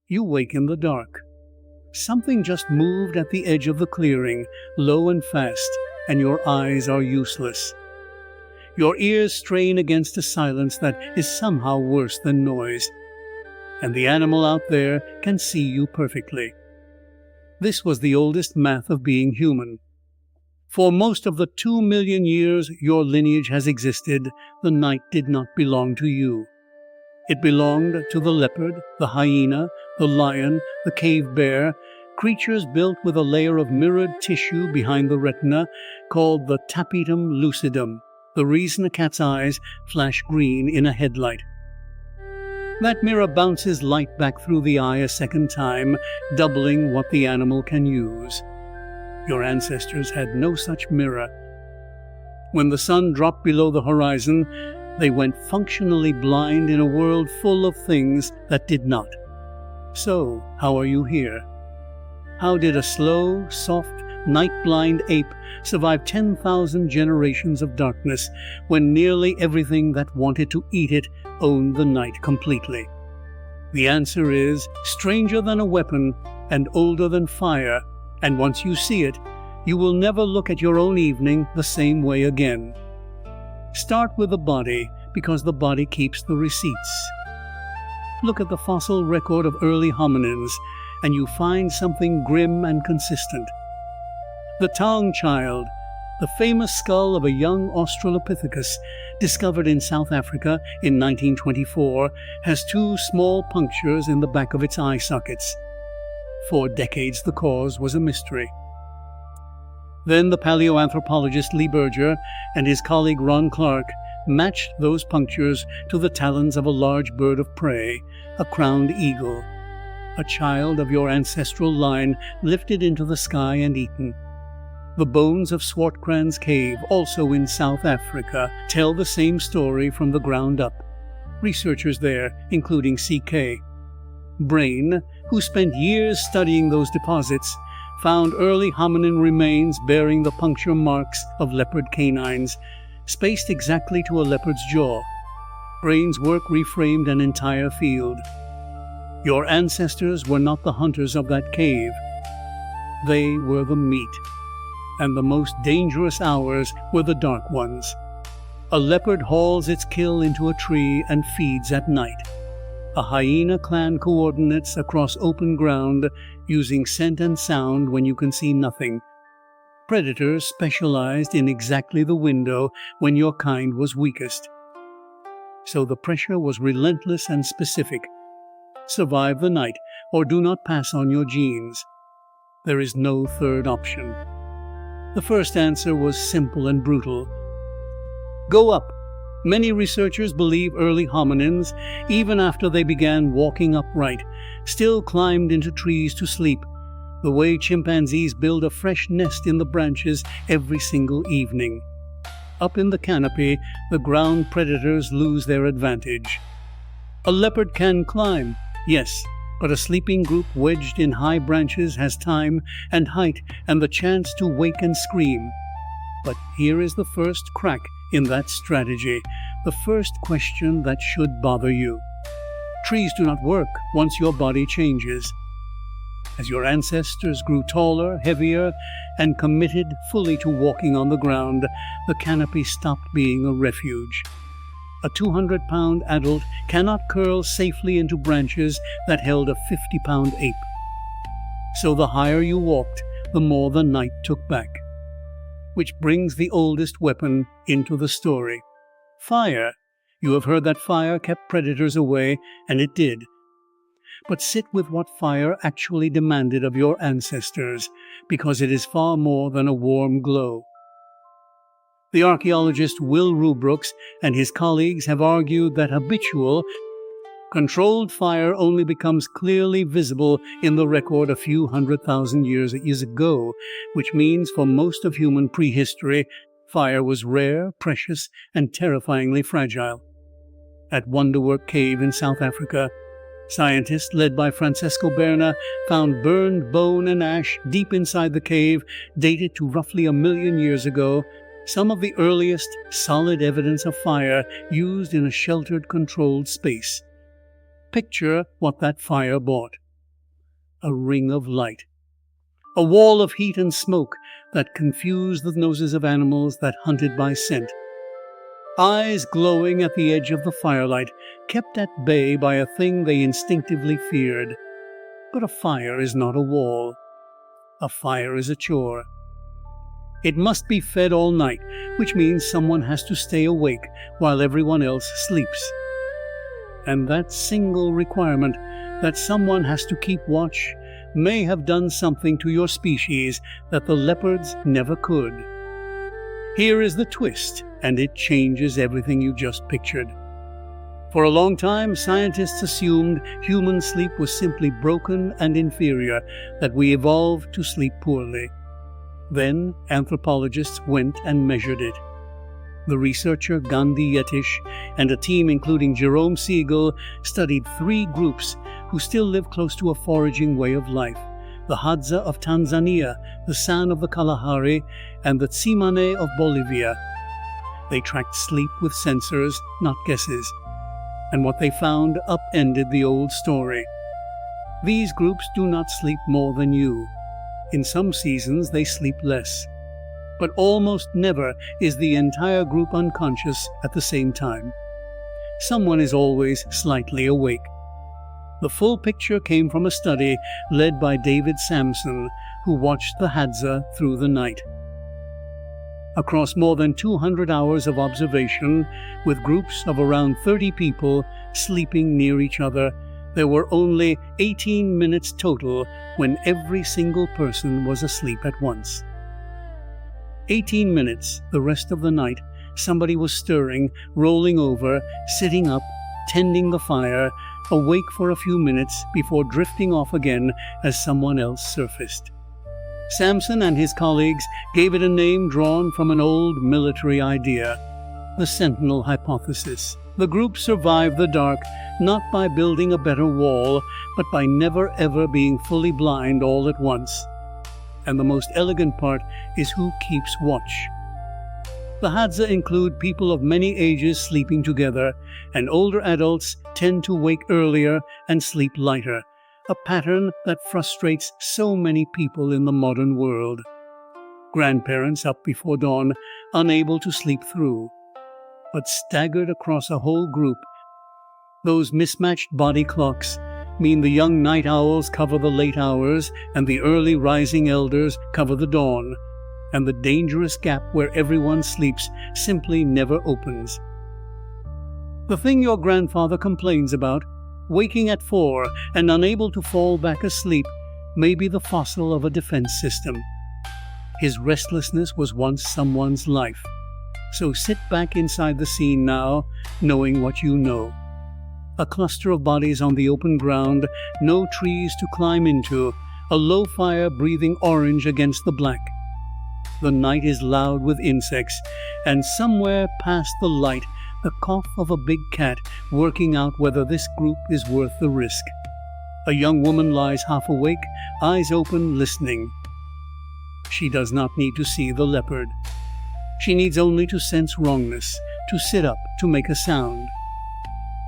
You wake in the dark. Something just moved at the edge of the clearing, low and fast, and your eyes are useless. Your ears strain against a silence that is somehow worse than noise, and the animal out there can see you perfectly. This was the oldest math of being human. For most of the 2 million years your lineage has existed, the night did not belong to you. It belonged to the leopard, the hyena, the lion, the cave bear, creatures built with a layer of mirrored tissue behind the retina called the tapetum lucidum, the reason a cat's eyes flash green in a headlight. That mirror bounces light back through the eye a second time, doubling what the animal can use. Your ancestors had no such mirror. When the sun dropped below the horizon, they went functionally blind in a world full of things that did not. So, how are you here? How did a slow, soft, night-blind ape survive 10,000 generations of darkness when nearly everything that wanted to eat it owned the night completely? The answer is stranger than a weapon and older than fire, and once you see it, you will never look at your own evening the same way again. Start with the body, because the body keeps the receipts. Look at the fossil record of early hominins, and you find something grim and consistent. The Taung child, the famous skull of a young Australopithecus discovered in South Africa in 1924, has 2 small punctures in the back of its eye sockets. For decades the cause was a mystery. Then the paleoanthropologist Lee Berger and his colleague Ron Clark matched those punctures to the talons of a large bird of prey, a crowned eagle, a child of your ancestral line lifted into the sky and eaten. The bones of Swartkrans Cave, also in South Africa, tell the same story from the ground up. Researchers there, including C.K. Brain, who spent years studying those deposits, found early hominin remains bearing the puncture marks of leopard canines, spaced exactly to a leopard's jaw. Brain's work reframed an entire field. Your ancestors were not the hunters of that cave. They were the meat. And the most dangerous hours were the dark ones. A leopard hauls its kill into a tree and feeds at night. A hyena clan coordinates across open ground using scent and sound when you can see nothing. Predators specialized in exactly the window when your kind was weakest. So the pressure was relentless and specific. Survive the night or do not pass on your genes. There is no third option. The first answer was simple and brutal. Go up. Many researchers believe early hominins, even after they began walking upright, still climbed into trees to sleep, the way chimpanzees build a fresh nest in the branches every single evening. Up in the canopy, the ground predators lose their advantage. A leopard can climb, yes, but a sleeping group wedged in high branches has time and height and the chance to wake and scream. But here is the first crack in that strategy, the first question that should bother you. Trees do not work once your body changes. As your ancestors grew taller, heavier, and committed fully to walking on the ground, the canopy stopped being a refuge. A 200-pound adult cannot curl safely into branches that held a 50-pound ape. So the higher you walked, the more the night took back. Which brings the oldest weapon into the story. Fire. You have heard that fire kept predators away, and it did. But sit with what fire actually demanded of your ancestors, because it is far more than a warm glow. The archaeologist Will Rubrooks and his colleagues have argued that habitual, controlled fire only becomes clearly visible in the record a few 100,000 years ago, which means for most of human prehistory, fire was rare, precious, and terrifyingly fragile. At Wonderwork Cave in South Africa, scientists led by Francesco Berna found burned bone and ash deep inside the cave, dated to roughly 1 million years ago, some of the earliest solid evidence of fire used in a sheltered, controlled space. Picture what that fire brought. a ring of light, a wall of heat and smoke that confused the noses of animals that hunted by scent. Eyes glowing at the edge of the firelight, kept at bay by a thing they instinctively feared. But a fire is not a wall. A fire is a chore. It must be fed all night, which means someone has to stay awake while everyone else sleeps. And that single requirement, that someone has to keep watch, may have done something to your species that the leopards never could. Here is the twist, and it changes everything you just pictured. For a long time, scientists assumed human sleep was simply broken and inferior, that we evolved to sleep poorly. Then anthropologists went and measured it. The researcher Gandhi Yetish and a team including Jerome Siegel studied 3 groups who still live close to a foraging way of life: the Hadza of Tanzania, the San of the Kalahari, and the Tsimane of Bolivia. They tracked sleep with sensors, not guesses. And what they found upended the old story. These groups do not sleep more than you. In some seasons, they sleep less. But almost never is the entire group unconscious at the same time. Someone is always slightly awake. The full picture came from a study led by David Samson, who watched the Hadza through the night. Across more than 200 hours of observation, with groups of around 30 people sleeping near each other, there were only 18 minutes total when every single person was asleep at once. 18 minutes, the rest of the night, somebody was stirring, rolling over, sitting up, tending the fire, awake for a few minutes before drifting off again as someone else surfaced. Samson and his colleagues gave it a name drawn from an old military idea: the Sentinel Hypothesis. The group survived the dark not by building a better wall, but by never ever being fully blind all at once. And the most elegant part is who keeps watch. The Hadza include people of many ages sleeping together, and older adults tend to wake earlier and sleep lighter, a pattern that frustrates so many people in the modern world. Grandparents up before dawn, unable to sleep through, but staggered across a whole group. Those mismatched body clocks mean the young night owls cover the late hours, and the early rising elders cover the dawn, and the dangerous gap where everyone sleeps simply never opens. The thing your grandfather complains about, waking at 4 and unable to fall back asleep, may be the fossil of a defense system. His restlessness was once someone's life. So sit back inside the scene now, knowing what you know. A cluster of bodies on the open ground, no trees to climb into, a low fire breathing orange against the black. The night is loud with insects, and somewhere past the light, the cough of a big cat working out whether this group is worth the risk. A young woman lies half awake, eyes open, listening. She does not need to see the leopard. She needs only to sense wrongness, to sit up, to make a sound.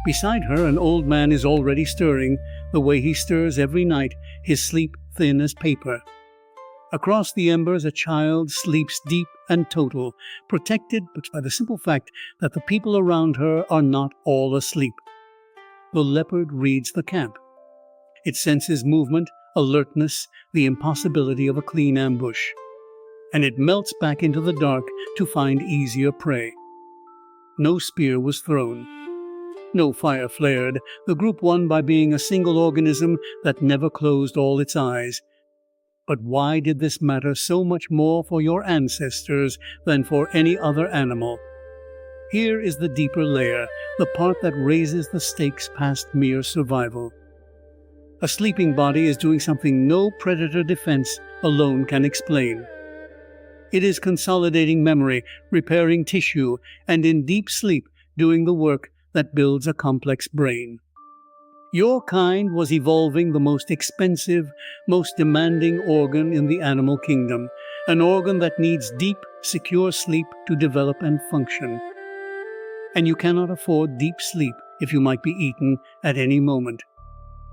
Beside her, an old man is already stirring, the way he stirs every night, his sleep thin as paper. Across the embers, a child sleeps deep and total, protected by the simple fact that the people around her are not all asleep. The leopard reads the camp. It senses movement, alertness, the impossibility of a clean ambush. And it melts back into the dark to find easier prey. No spear was thrown. No fire flared. The group won by being a single organism that never closed all its eyes. But why did this matter so much more for your ancestors than for any other animal? Here is the deeper layer, the part that raises the stakes past mere survival. A sleeping body is doing something no predator defense alone can explain. It is consolidating memory, repairing tissue, and in deep sleep doing the work that builds a complex brain. Your kind was evolving the most expensive, most demanding organ in the animal kingdom, an organ that needs deep, secure sleep to develop and function. And you cannot afford deep sleep if you might be eaten at any moment.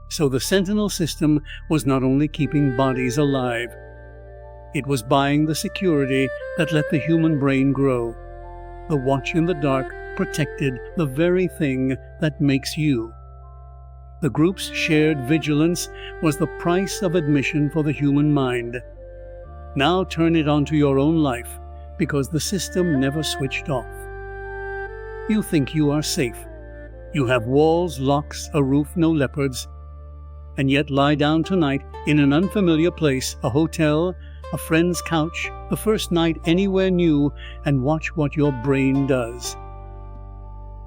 So the Sentinel system was not only keeping bodies alive, it was buying the security that let the human brain grow. The watch in the dark protected the very thing that makes you. The group's shared vigilance was the price of admission for the human mind. Now turn it onto your own life, because the system never switched off. You think you are safe. You have walls, locks, a roof, no leopards. And yet lie down tonight in an unfamiliar place, a hotel, a friend's couch, the first night anywhere new, and watch what your brain does.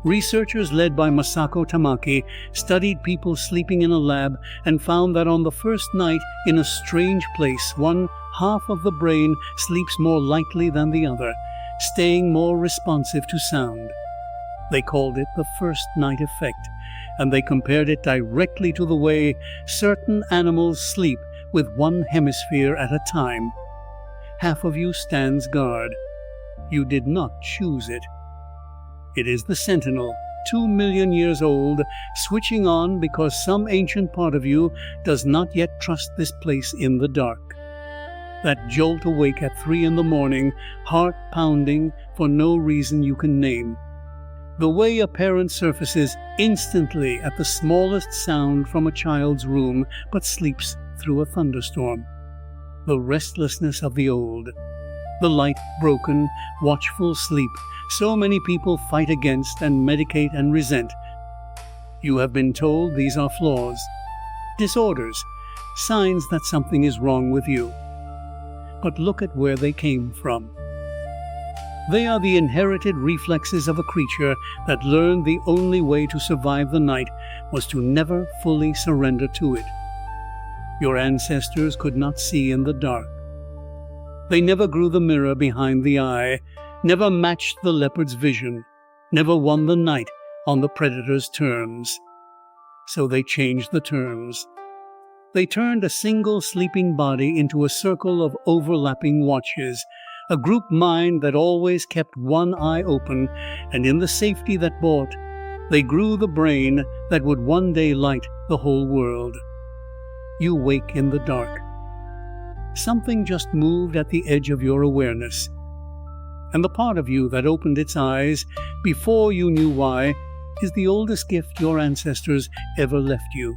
Researchers led by Masako Tamaki studied people sleeping in a lab and found that on the first night in a strange place, one half of the brain sleeps more lightly than the other, staying more responsive to sound. They called it the first night effect, and they compared it directly to the way certain animals sleep with one hemisphere at a time. Half of you stands guard. You did not choose it. It is the Sentinel, 2 million years old, switching on because some ancient part of you does not yet trust this place in the dark. That jolt awake at 3 in the morning, heart pounding for no reason you can name. The way a parent surfaces instantly at the smallest sound from a child's room, but sleeps through a thunderstorm. The restlessness of the old. The light broken, watchful sleep so many people fight against and medicate and resent. You have been told these are flaws, disorders, signs that something is wrong with you. But look at where they came from. They are the inherited reflexes of a creature that learned the only way to survive the night was to never fully surrender to it. Your ancestors could not see in the dark. They never grew the mirror behind the eye, never matched the leopard's vision, never won the night on the predator's terms. So they changed the terms. They turned a single sleeping body into a circle of overlapping watches, a group mind that always kept one eye open, and in the safety that bought, they grew the brain that would one day light the whole world. You wake in the dark. Something just moved at the edge of your awareness. And the part of you that opened its eyes before you knew why is the oldest gift your ancestors ever left you.